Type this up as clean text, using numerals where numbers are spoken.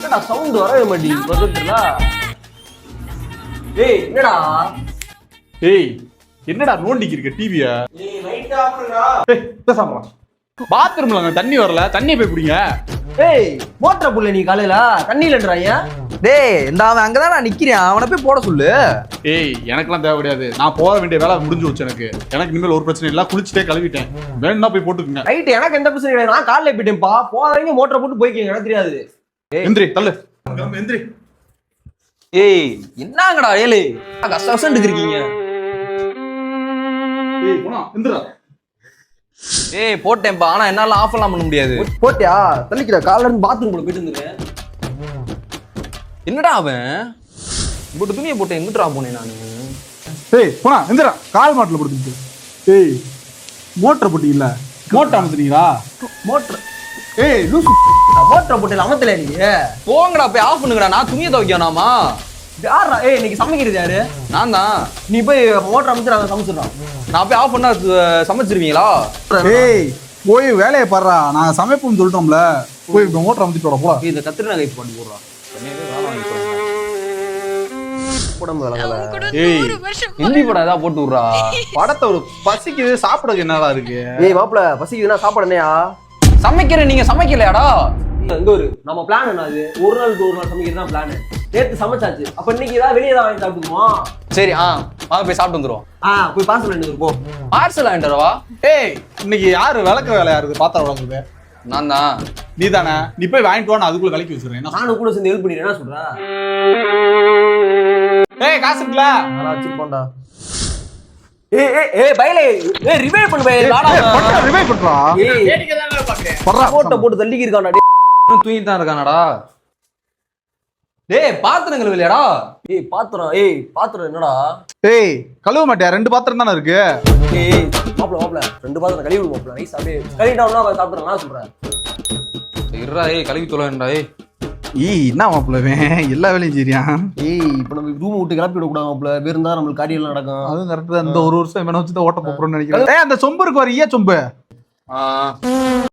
என்னடா சவுண்ட் வரவே மாட்டேங்குது பக்கத்துல. ஏய் என்னடா? ஏய் என்னடா நோண்டிக்கு இருக்க டிவியா? ஏய் லைட் ஆஃப் பண்ணுடா. ஏய் பேசாம பாத்ரூம்ல தண்ணி வரல, தண்ணியை போய் பிடிங்க. ஏய் மோட்டர் புள்ள நீ காலையில தண்ணியிலன்றாங்க. டேய் இந்த அவன் அங்கதான் நான் நிக்கிறேன், அவனை போய் போட சொல்லு. ஏய் எனக்கெல்லாம் தேவை கிடையாது, நான் போக வேண்டிய வேலை முடிஞ்சு வச்சு. எனக்கு இனிமேல் ஒரு பிரச்சனை இல்லை, குளிச்சுட்டே கழுவிட்டேன். வேணும்னா போய் போட்டுக்குங்க. ரைட், எனக்கு எந்த பிரச்சனை கிடையாது. நான் காலையில போயிட்டேன்ப்பா. போறவங்க மோட்டரை போட்டு போய்க்கீங்க, எனக்கு தெரியாது. எந்திரி தள்ளு எந்திரி. ஏய் என்னங்கடா ஏழு கஷ்ட கஷ்டம் இருக்கீங்க. ஏய் போனா எந்திரா. ஏய் போட்டேன்ப்பா, ஆனா என்னால ஆஃப் எல்லாம் பண்ண முடியாது. போட்டியா? தள்ளிக்கிற காலைல இருந்து பாத்ரூம் போயிட்டு இருந்தேன். என்னடா அவன் போட்டு துணியை போட்டு எங்கிட்டா போனேன் நானு? ஏய் போனா எந்திரா. கால் மாட்டில் படுத்துட்டு. ஏய் மோட்டர் போட்டீங்களா? மோட்டர் அமுத்துறீங்களா? மோட்டர் ஏய் லூசு. மோட்டரை போட்டு அமத்தல நீ. போங்கடா போய் ஆஃப் பண்ணுங்கடா, நான் துணியை துவைக்கணாமா? யாரா? ஏய் இன்னைக்கு சமைக்கிறது யாரு? நான் தான். நீ போய் மோட்டர் அமைச்சு நாங்க சமைச்சிடறோம். நான் போய் ஆஃப் பண்ணா சமைச்சிருவீங்களா? ஏய் போய் வேலையை பாடுறா, நான் சமைப்போம்னு சொல்லிட்டோம்ல. போய் மோட்டர் அமுத்திட்டு வர போடா. இந்த கத்திரி நகை பண்ணி போடுறான். உடம்பு விளங்கல. ஏய் ஹிந்தி படம் ஏதாவது போட்டு விடுறா. படத்தை ஒரு பசிக்குது, சாப்பிடக்கு என்னடா இருக்கு? ஏய் மாப்பிள பசிக்குதுன்னா சாப்பாடு என்னையா? சமைக்கிறேன், நீங்க சமைக்கலையாடா? இங்க ஒரு நம்ம பிளான் என்ன? அது ஒரு நாளுக்கு ஒரு நாள் சமைக்கிறது தான் பிளான். நேத்து சமைச்சாச்சு, அப்ப இன்னைக்கு ஏதாவது வெளியே தான் வாங்கி சாப்பிட்டுக்குவோம். சரி வாங்க போய் சாப்பிட்டு வந்துருவோம். போய் பார்சல் எடுத்து போ. பார்சல் வாங்கிட்டு வரவா? ஏய் இன்னைக்கு யாரு விளக்குற வேலை யாரு? பாத்திரம் விளக்குது நான் தான். நீ தானே? நீ போய் வாங்கிட்டு வா, நான் அதுக்குள்ள விளக்கி வச்சிருக்கேன். நானும் கூட சேர்ந்து ஹெல்ப் பண்ணிடுறேன். என்ன சொல்ற? ஏய் காசு இருக்குல்ல? நல்லா வச்சிருப்போம்டா. ஏய் ஏய் ஏய் பைலே, ஏய் ரிவைவ் பண்ணு பைலே. வாடா ரிவைவ் பண்றா. ஏய் கேடிங்க தான பாக்குறேன். போட்ட போட்டு தள்ளிக்கி இருக்கான்டா. தூங்கிட்டு தான் இருக்கானடா. டேய் பாத்திரம் கழுவலையாடா? ஏய் பாத்திரம் என்னடா? ஏய் கழுவ மாட்டியா? 2 பாத்திரம் தானே இருக்கு. ஏய் மாப்ள 2 பாத்திரம் கழுவி விடு மாப்ள. நைஸ் அப்படியே கழுவிட்டோம்னா சாப்பிடுறேன். நான் சொல்றேன். இருடா ஏய் கழுவி தொலைடா. ஏய் என்ன மாப்பிளவே எல்லா வேலையும் சரியா? ஏய் இப்போ நம்ம ரூம் விட்டு கிளப்பி விட கூடாது மாப்ள. வேற இருந்தா நம்மளுக்கு காரியெல்லாம் நடக்கும். அதுவும் கரெக்ட் தான். இந்த ஒரு வருஷம் இவனை வச்சு தான் ஓட்ட போறோம்னு நினைக்கிறேன். ஏய் அந்த சொம்பு இருக்கு, ஒரு ஈய சொம்பு.